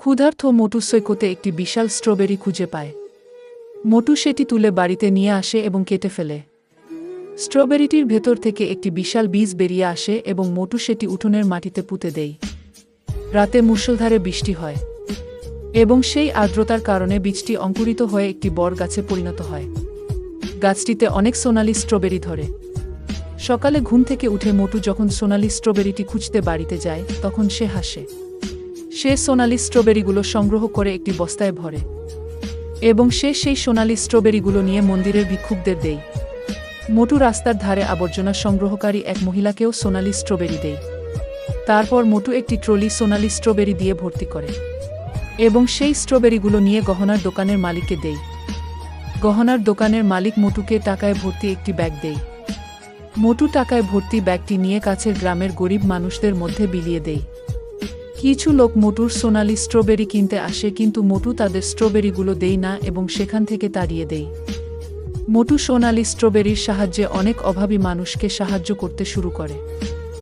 ক্ষুধার্ত মোটু সৈকতে একটি বিশাল স্ট্রবেরি খুঁজে পায়। মোটু সেটি তুলে বাড়িতে নিয়ে আসে এবং কেটে ফেলে। স্ট্রবেরিটির ভেতর থেকে একটি বিশাল বীজ বেরিয়ে আসে এবং মোটু সেটি উঠোনের মাটিতে পুঁতে দেয়। রাতে মুষলধারে বৃষ্টি হয় এবং সেই আর্দ্রতার কারণে বীজটি অঙ্কুরিত হয়ে একটি বড় গাছে পরিণত হয়। গাছটিতে অনেক সোনালি স্ট্রবেরি ধরে। সকালে ঘুম থেকে উঠে মোটু যখন সোনালি স্ট্রবেরিটি খুঁজতে বাড়িতে যায় তখন সে হাসে। সে সোনালি স্ট্রবেরিগুলো সংগ্রহ করে একটি বস্তায় ভরে এবং সে সেই সোনালি স্ট্রবেরিগুলো নিয়ে মন্দিরের ভিক্ষুকদের দেয়। মোটু রাস্তার ধারে আবর্জনা সংগ্রহকারী এক মহিলাকেও সোনালি স্ট্রবেরি দেয়। তারপর মোটু একটি ট্রলি সোনালি স্ট্রবেরি দিয়ে ভর্তি করে এবং সেই স্ট্রবেরিগুলো নিয়ে গহনার দোকানের মালিককে দেয়। গহনার দোকানের মালিক মোটুকে টাকায় ভর্তি একটি ব্যাগ দেয়। মোটু টাকায় ভর্তি ব্যাগটি নিয়ে কাছের গ্রামের গরিব মানুষদের মধ্যে বিলিয়ে দেয়। কিছু লোক মোটুর সোনালি স্ট্রবেরি কিনতে আসে, কিন্তু মোটু তাদের স্ট্রবেরিগুলো দেয় না এবং সেখান থেকে তাড়িয়ে দেয়। মোটু সোনালি স্ট্রবেরির সাহায্যে অনেক অভাবী মানুষকে সাহায্য করতে শুরু করে।